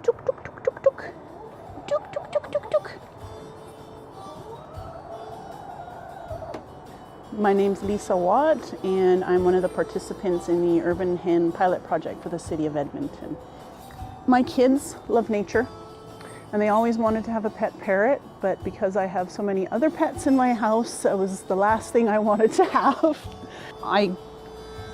Tuk, tuk, tuk, tuk, tuk. Tuk, tuk, tuk, tuk, tuk. My name's Lisa Watt, and I'm one of the participants in the Urban Hen Pilot Project for the City of Edmonton. My kids love nature, and they always wanted to have a pet parrot, but because I have so many other pets in my house, it was the last thing I wanted to have. I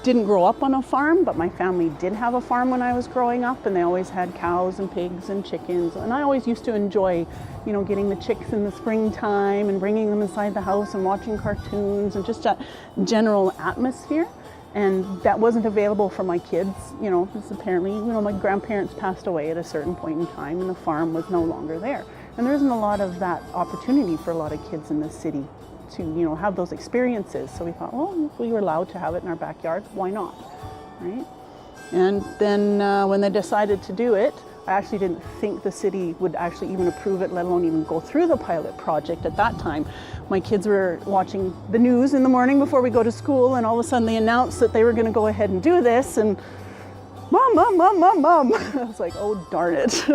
didn't grow up on a farm, but my family did have a farm when I was growing up, and they always had cows and pigs and chickens, and I always used to enjoy, getting the chicks in the springtime and bringing them inside the house and watching cartoons and just that general atmosphere. And that wasn't available for my kids, because apparently, my grandparents passed away at a certain point in time and the farm was no longer there. And there isn't a lot of that opportunity for a lot of kids in the city to, have those experiences. So we thought, well, if we were allowed to have it in our backyard, why not, right? And then when they decided to do it, I actually didn't think the city would actually even approve it, let alone even go through the pilot project at that time. My kids were watching the news in the morning before we go to school, and all of a sudden they announced that they were going to go ahead and do this, and Mom, Mom, Mom, Mom, Mom. I was like, oh, darn it.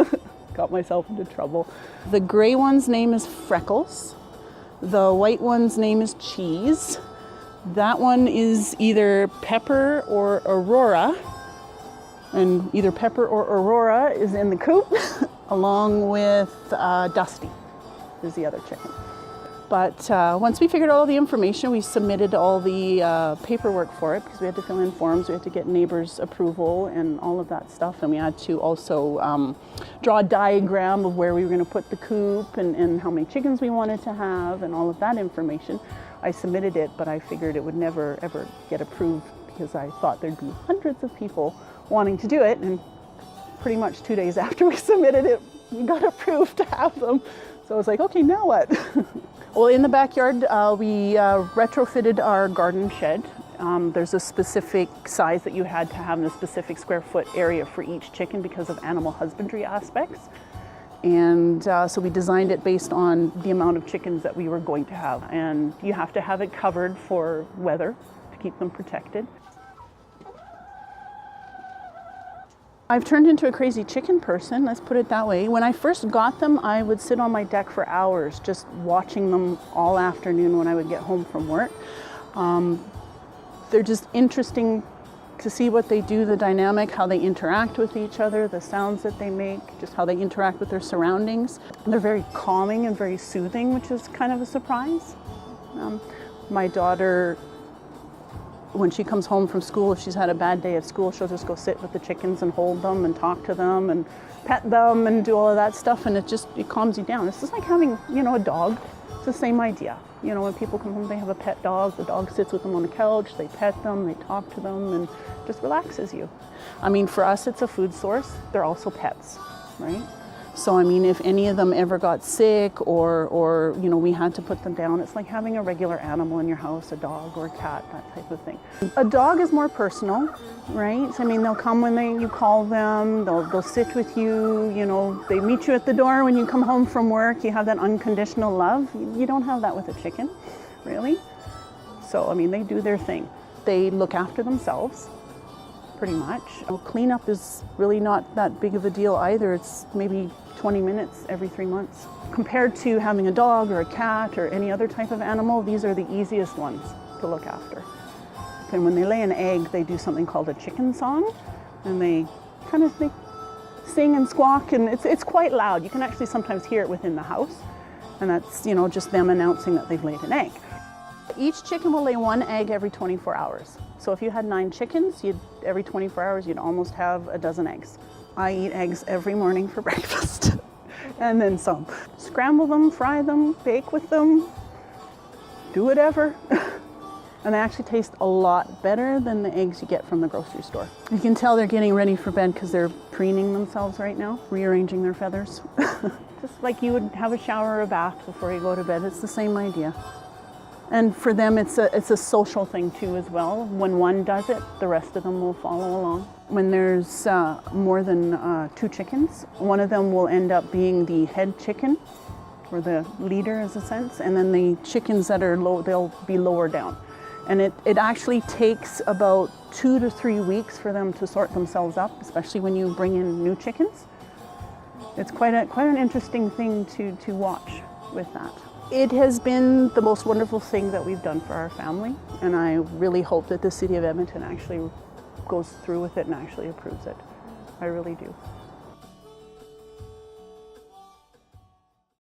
Got myself into trouble. The gray one's name is Freckles. The white one's name is Cheese. That one is either Pepper or Aurora. And either Pepper or Aurora is in the coop, along with Dusty is the other chicken. But once we figured out all the information, we submitted all the paperwork for it, because we had to fill in forms, we had to get neighbors' approval and all of that stuff. And we had to also draw a diagram of where we were going to put the coop and how many chickens we wanted to have and all of that information. I submitted it, but I figured it would never ever get approved, because I thought there'd be hundreds of people wanting to do it, and pretty much 2 days after we submitted it, we got approved to have them. So I was like, okay, now what? Well, in the backyard, we retrofitted our garden shed. There's a specific size that you had to have in a specific square foot area for each chicken because of animal husbandry aspects. And so we designed it based on the amount of chickens that we were going to have. And you have to have it covered for weather to keep them protected. I've turned into a crazy chicken person, let's put it that way. When I first got them, I would sit on my deck for hours just watching them all afternoon when I would get home from work. They're just interesting to see what they do, the dynamic, how they interact with each other, the sounds that they make, just how they interact with their surroundings. And they're very calming and very soothing, which is kind of a surprise. My daughter, when she comes home from school, if she's had a bad day at school, she'll just go sit with the chickens and hold them and talk to them and pet them and do all of that stuff, and it calms you down. It's just like having, a dog. It's the same idea. When people come home, they have a pet dog, the dog sits with them on the couch, they pet them, they talk to them, and just relaxes you. I mean, for us, it's a food source. They're also pets, right? So, I mean, if any of them ever got sick or we had to put them down, it's like having a regular animal in your house, a dog or a cat, that type of thing. A dog is more personal, right? I mean, they'll come when you call them, they'll sit with you, they meet you at the door when you come home from work, you have that unconditional love. You don't have that with a chicken, really. So, I mean, they do their thing. They look after themselves, pretty much. Cleanup is really not that big of a deal either. It's maybe 20 minutes every 3 months. Compared to having a dog or a cat or any other type of animal, these are the easiest ones to look after. And when they lay an egg, they do something called a chicken song, and they sing and squawk, and it's quite loud. You can actually sometimes hear it within the house, and that's just them announcing that they've laid an egg. Each chicken will lay one egg every 24 hours. So if you had 9 chickens, every 24 hours you'd almost have a dozen eggs. I eat eggs every morning for breakfast, and then some. Scramble them, fry them, bake with them, do whatever. And they actually taste a lot better than the eggs you get from the grocery store. You can tell they're getting ready for bed because they're preening themselves right now, rearranging their feathers. Just like you would have a shower or a bath before you go to bed. It's the same idea. And for them, it's a social thing too as well. When one does it, the rest of them will follow along. When there's more than 2 chickens, one of them will end up being the head chicken, or the leader in a sense, and then the chickens that are low, they'll be lower down. And it actually takes about 2 to 3 weeks for them to sort themselves up, especially when you bring in new chickens. it's quite an interesting thing to watch with that. It has been the most wonderful thing that we've done for our family, and I really hope that the City of Edmonton actually goes through with it and actually approves it. I really do.